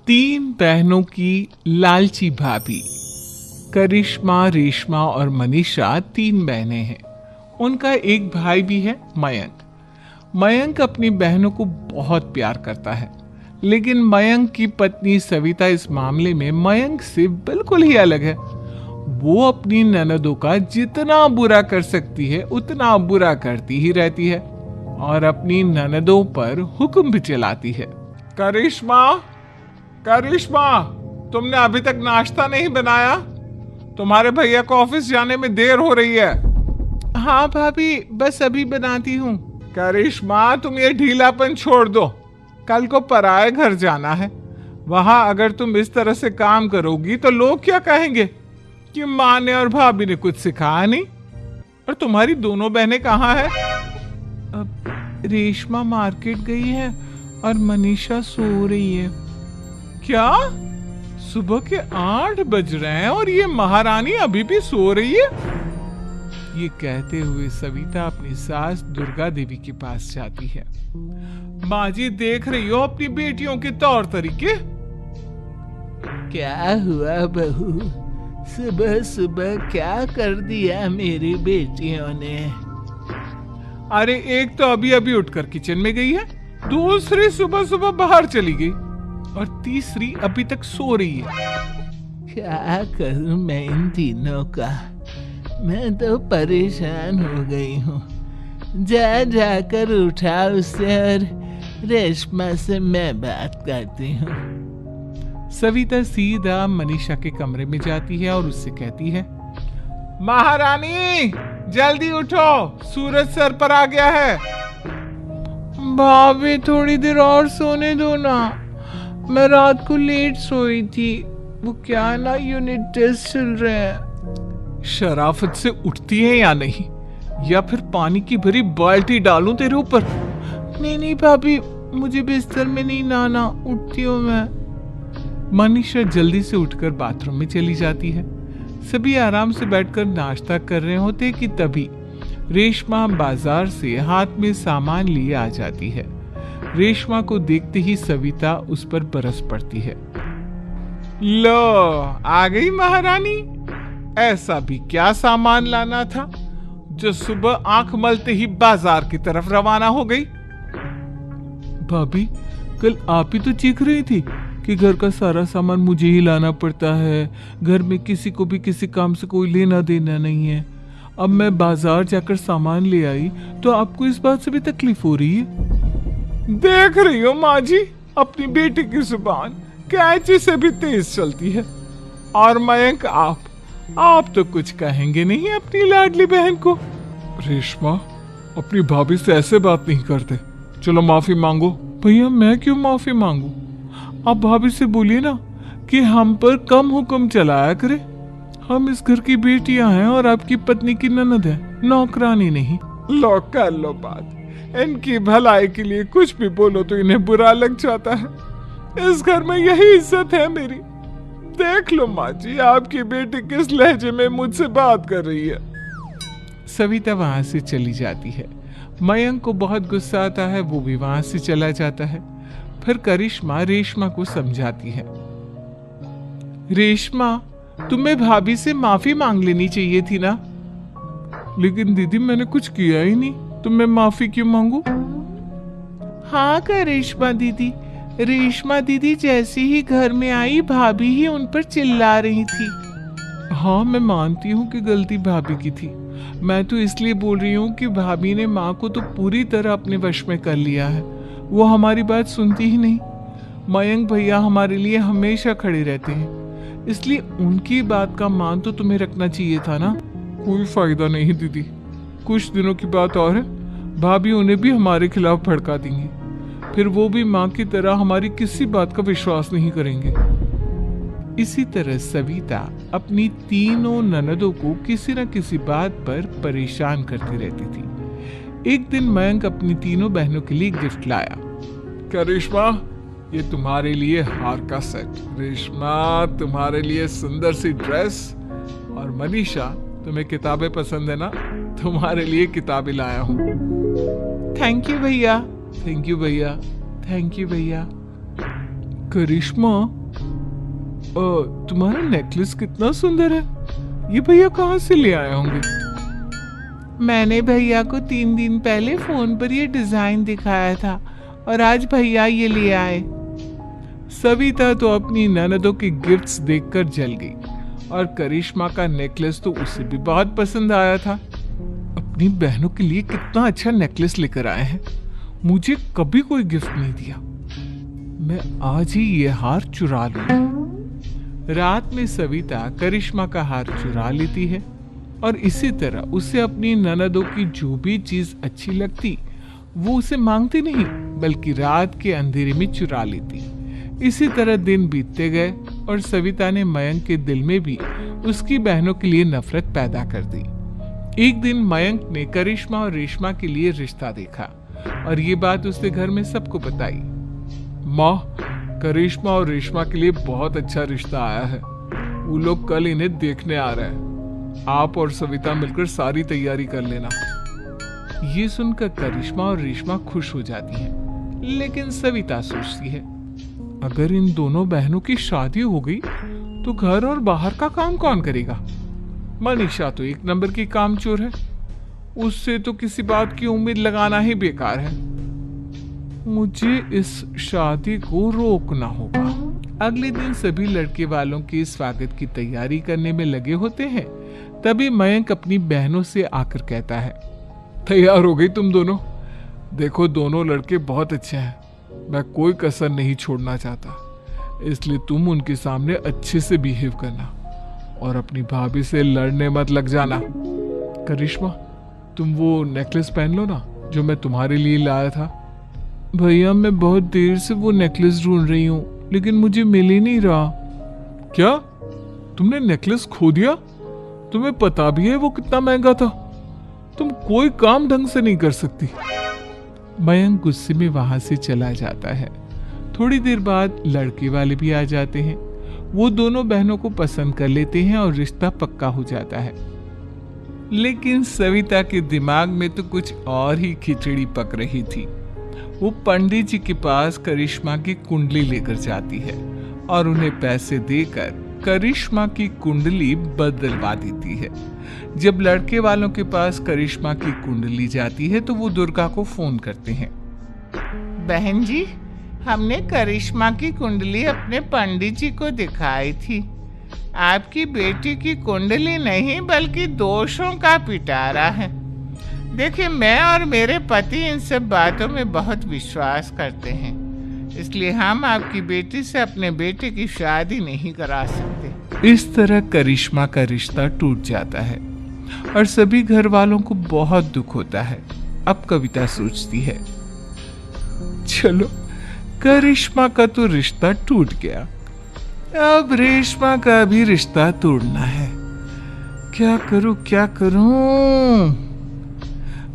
तीन बहनों की लालची भाभी। करिश्मा, रेशमा और मनीषा तीन बहनें हैं। उनका एक भाई भी है, मयंक। मयंक अपनी बहनों को बहुत प्यार करता है, लेकिन मयंक की पत्नी सविता इस मामले में मयंक से बिल्कुल ही अलग है। वो अपनी ननदों का जितना बुरा कर सकती है उतना बुरा करती ही रहती है और अपनी ननदों पर हुक्म भी चलाती है। करिश्मा, करिश्मा, तुमने अभी तक नाश्ता नहीं बनाया? तुम्हारे भैया को ऑफिस जाने में देर हो रही है। हाँ भाभी, बस अभी बनाती हूँ। करिश्मा, तुम ये ढीलापन छोड़ दो। कल को पराये घर जाना है। वहां अगर तुम इस तरह से काम करोगी तो लोग क्या कहेंगे कि माँ ने और भाभी ने कुछ सिखाया नहीं। और तुम्हारी दोनों बहनें कहाँ हैं? रेशमा मार्केट गई है और मनीषा सो रही है। क्या? सुबह के 8 बज रहे हैं और ये महारानी अभी भी सो रही है? ये कहते हुए सविता अपनी सास दुर्गा देवी के पास जाती है। माँ जी, देख रही हो अपनी बेटियों के तौर तरीके? क्या हुआ बहू? सुबह सुबह क्या कर दिया मेरी बेटियों ने? अरे, एक तो अभी अभी उठकर किचन में गई है, दूसरी सुबह सुबह बाहर चली गई और तीसरी अभी तक सो रही है। क्या करूं मैं इन तीनों का? मैं तो परेशान हो गई हूँ। जाकर उठा उससे और रेशमा से मैं बात करती हूँ। सविता सीधा मनीषा के कमरे में जाती है और उससे कहती है, महारानी जल्दी उठो, सूरज सर पर आ गया है। भाभी, थोड़ी देर और सोने दो ना, मैं रात को लेट सोई थी। वो क्या ना, यूनिट टेस्ट चल रहे हैं। शराफत से उठती है या नहीं, या फिर पानी की भरी बाल्टी डालूं तेरे ऊपर? नहीं भाभी, मुझे बिस्तर में नहीं नहाना, उठती हूँ मैं। मनीषा जल्दी से उठकर बाथरूम में चली जाती है। सभी आराम से बैठकर नाश्ता कर रहे होते कि तभी रेशमा बाजार से हाथ में सामान लिए आ जाती है। रेशमा को देखते ही सविता उस पर बरस पड़ती है। लो, आ गई महारानी। ऐसा भी क्या सामान लाना था जो सुबह आंख मलते ही बाजार की तरफ रवाना हो गई? भाभी, कल आप ही तो चीख रही थी कि घर का सारा सामान मुझे ही लाना पड़ता है, घर में किसी को भी किसी काम से कोई लेना देना नहीं है। अब मैं बाजार जाकर सामान ले आई तो आपको इस बात से भी तकलीफ हो रही है? देख रही हो माँ जी, अपनी बेटी की जुबान कैंची से भी तेज चलती है। और मयंक, आप तो कुछ कहेंगे नहीं अपनी लाडली बहन को? रेशमा, अपनी भाभी से ऐसे बात नहीं करते। चलो माफी मांगो। भैया, मैं क्यों माफी मांगू? आप भाभी से बोलिए ना कि हम पर कम हुक्म चलाया करे। हम इस घर की बेटियां हैं और आपकी पत्नी की ननद है, नौकरानी नहीं। लो, कर लो बात। इनकी भलाई के लिए कुछ भी बोलो तो इन्हें बुरा लग जाता है। इस घर में यही इज्जत है मेरी। देख लो माँ जी, आपकी बेटी किस लहजे में मुझसे बात कर रही है। सविता वहां से चली जाती है। मयंक को बहुत गुस्सा आता है, वो भी वहां से चला जाता है। फिर करिश्मा रेशमा को समझाती है, रेशमा, तुम्हें भाभी से माफी मांग लेनी चाहिए थी ना। लेकिन दीदी, मैंने कुछ किया ही नहीं, तो मैं माफी क्यों मांगू? हाँ करिश्मा दीदी, रेशमा दीदी जैसे ही घर में आई भाभी ही उन पर चिल्ला रही थी। हाँ, मैं मानती हूँ कि गलती भाभी की थी। मैं तो इसलिए बोल रही हूँ कि भाभी ने माँ को तो पूरी तरह अपने वश में कर लिया है। वो हमारी बात सुनती ही नहीं। मयंक भैया हमारे लिए हमेशा खड़े रहते हैं, इसलिए उनकी बात का मान तो तुम्हें रखना चाहिए था ना। कोई फायदा नहीं दीदी, कुछ दिनों की बात और है, भाभी उन्हें भी हमारे खिलाफ भड़का देंगी। फिर वो भी माँ की तरह हमारी किसी बात का विश्वास नहीं करेंगे। इसी तरह सविता अपनी तीनों ननदों को किसी न किसी बात पर परेशान करती रहती थी। एक दिन मयंक अपनी तीनों बहनों के लिए गिफ्ट लाया। करिश्मा, ये तुम्हारे लिए हार का सेट। रेशमा, तुम्हारे लिए सुंदर सी ड्रेस। और मनीषा, तुम्हें किताबें पसंद है ना, तुम्हारे लिए किताबें लाया हूँ। थैंक यू भैया, थैंक यू भैया, थैंक यू भैया। करिश्मा, तुम्हारा नेकलेस कितना सुंदर है। ये भैया कहाँ से ले आए होंगे? मैंने भैया को 3 दिन पहले फोन पर ये डिजाइन दिखाया था और आज भैया ये ले आए। सविता तो अपनी ननदों के गिफ्ट्स देखकर जल गई और करिश्मा का नेकलेस तो उसे भी बहुत पसंद आया था। अपनी बहनों के लिए कितना अच्छा नेकलेस लेकर आए हैं, मुझे कभी कोई गिफ्ट नहीं दिया। मैं आज ही ये हार चुरा लूं। रात में सविता करिश्मा का हार चुरा लेती है और इसी तरह उसे अपनी ननदों की जो भी चीज अच्छी लगती वो उसे मांगती नहीं बल्कि रात के अंधेरे में चुरा लेती। इसी तरह दिन बीतते गए और सविता ने मयंक के दिल में भी उसकी बहनों के लिए नफरत पैदा कर दी। एक दिन मयंक ने करिश्मा और रेशमा के लिए रिश्ता देखा और ये बात उसने घर में सबको बताई। माँ, करिश्मा और रेशमा के लिए बहुत अच्छा रिश्ता आया है। वो लोग कल इन्हें देखने आ रहे हैं। आप और सविता मिलकर सारी तैयारी कर लेना। ये सुनकर करिश्मा और रेशमा खुश हो जाती हैं, लेकिन सविता सोचती है अगर इन दोनों बहनों की शादी हो गई तो घर और बाहर का काम कौन करेगा? मनीषा तो एक नंबर की कामचोर है, उससे तो किसी बात की उम्मीद लगाना ही बेकार है। मुझे इस शादी को रोकना होगा। अगले दिन सभी लड़के वालों के स्वागत की तैयारी करने में लगे होते हैं। तभी मयंक अपनी बहनों से आकर कहता है, तैयार हो गई तुम दोनों? देखो, दोनों लड़के बहुत अच्छे हैं, मैं कोई कसर नहीं छोड़ना चाहता, इसलिए तुम उनके सामने अच्छे से बिहेव करना और अपनी भाभी से लड़ने मत लग जाना। करिश्मा, तुम वो नेकलेस पहन लो ना जो मैं तुम्हारे लिए लाया था। भैया, मैं बहुत देर से वो नेकलेस ढूंढ रही हूँ लेकिन मुझे मिल ही नहीं रहा। क्या तुमने नेकलेस खो दिया? तुम्हें पता भी है वो कितना महंगा था। तुम कोई काम ढंग से नहीं कर सकती। मयंक गुस्से में वहां से चला जाता है। थोड़ी देर बाद लड़के वाले भी आ जाते हैं। वो दोनों बहनों को पसंद कर लेते हैं और रिश्ता पक्का हो जाता है। लेकिन सविता के दिमाग में तो कुछ और ही खिचड़ी पक रही थी। वो पंडित जी के पास करिश्मा की कुंडली लेकर जाती है और उन्हें पैसे देकर करिश्मा की कुंडली बदलवा देती है। जब लड़के वालों के पास करिश्मा की कुंडली जाती है तो वो दुर्गा को फोन करते हैं। बहन जी, हमने करिश्मा की कुंडली अपने पंडित जी को दिखाई थी। आपकी बेटी की कुंडली नहीं बल्कि दोषों का पिटारा है। देखिए, मैं और मेरे पति इन सब बातों में बहुत विश्वास करते हैं, इसलिए हम आपकी बेटी से अपने बेटे की शादी नहीं करा सकते। इस तरह करिश्मा का रिश्ता टूट जाता है और सभी घर वालों को बहुत दुख होता है। अब कविता सोचती है, चलो करिश्मा का तो रिश्ता टूट गया, अब रेशमा का भी रिश्ता तोड़ना है। क्या करूं?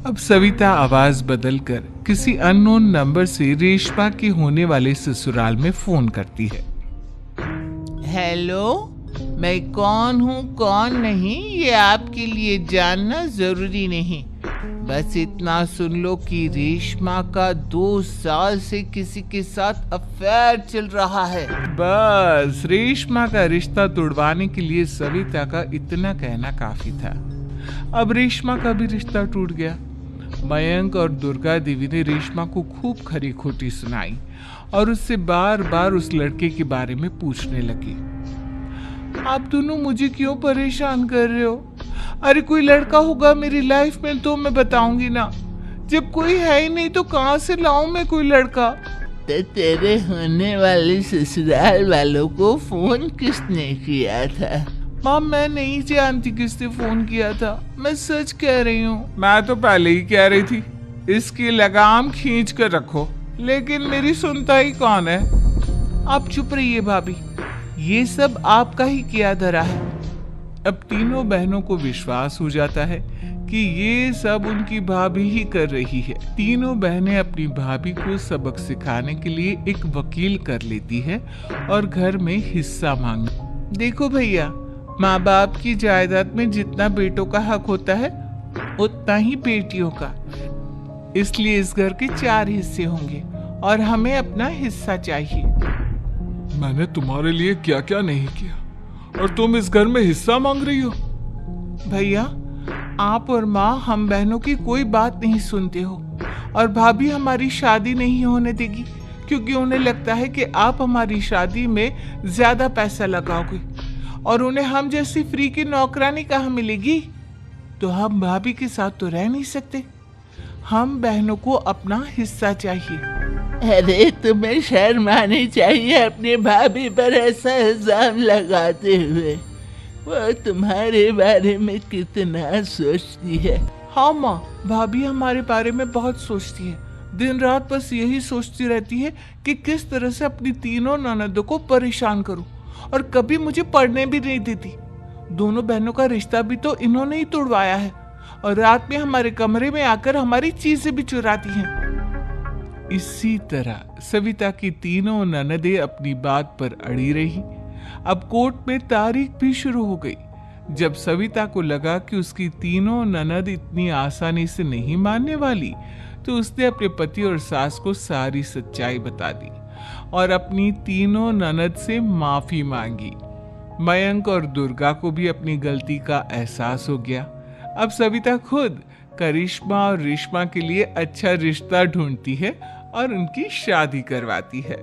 अब सविता आवाज बदलकर किसी अननोन नंबर से रेशमा के होने वाले ससुराल में फोन करती है। हेलो, मैं कौन हूँ कौन नहीं ये आपके लिए जानना जरूरी नहीं, बस इतना सुन लो कि रेशमा का 2 साल से किसी के साथ अफेयर चल रहा है। बस रेशमा का रिश्ता तोड़वाने के लिए सविता का इतना कहना काफी था। अब रेशमा का भी रिश्ता टूट गया। मयंक और दुर्गा देवी ने रेशमा को खूब खरी खोटी सुनाई और उससे बार बार उस लड़के के बारे में पूछने लगी। आप दोनों मुझे क्यों परेशान कर रहे हो? अरे कोई लड़का होगा मेरी लाइफ में तो मैं बताऊंगी ना, जब कोई है ही नहीं तो कहाँ से लाऊं मैं कोई लड़का? तो तेरे होने वाले ससुराल वालों को फोन किसने किया था? माँ, मैं नहीं जानती किसने फोन किया था, मैं सच कह रही हूँ। मैं तो पहले ही कह रही थी इसकी लगाम खींच कर रखो, लेकिन मेरी सुनता ही कौन है। आप चुप रहिए भाभी, ये सब आपका ही किया धरा है। अब तीनों बहनों को विश्वास हो जाता है कि ये सब उनकी भाभी ही कर रही है। तीनों बहनें अपनी भाभी को सबक सिखाने के लिए एक वकील कर लेती है और घर में हिस्सा मांग। देखो भैया, माँ बाप की जायदाद में जितना बेटों का हक होता है उतना ही बेटियों का, इसलिए इस घर के 4 हिस्से होंगे और हमें अपना हिस्सा चाहिए। मैंने तुम्हारे लिए क्या क्या नहीं किया और तुम इस घर में हिस्सा मांग रही हो। भैया, आप और माँ हम बहनों की कोई बात नहीं सुनते हो और भाभी हमारी शादी नहीं होने देगी क्योंकि उन्हें लगता है कि आप हमारी शादी में ज्यादा पैसा लगाओगे और उन्हें हम जैसी फ्री की नौकरानी कहाँ मिलेगी। तो हम भाभी के साथ तो रह नहीं सकते, हम बहनों को अपना हिस्सा चाहिए। अरे तुम्हें शर्म आनी चाहिए अपनी भाभी पर ऐसा इल्जाम लगाते हुए। वो तुम्हारे बारे में कितना सोचती है। हाँ माँ, भाभी हमारे बारे में बहुत सोचती है, दिन रात बस यही सोचती रहती है कि किस तरह से अपनी तीनों ननदों को परेशान करूं और कभी मुझे पढ़ने भी नहीं देती। दोनों बहनों का रिश्ता भी तो इन्होंने ही तोड़वाया है और रात में हमारे कमरे में आकर हमारी चीजें भी चुराती हैं। इसी तरह सविता की तीनों ननदें अपनी बात पर अड़ी रही। अब कोर्ट में तारीख भी शुरू हो गई। जब सविता को लगा कि उसकी तीनों ननद इतनी आसानी से नहीं मानने वाली, तो उसने अपने पति और सास को सारी सच्चाई बता दी और अपनी तीनों ननद से माफी मांगी। मयंक और दुर्गा को भी अपनी गलती का एहसास हो गया। अब सविता खुद करिश्मा और रेशमा के लिए अच्छा रिश्ता ढूंढती है और उनकी शादी करवाती है।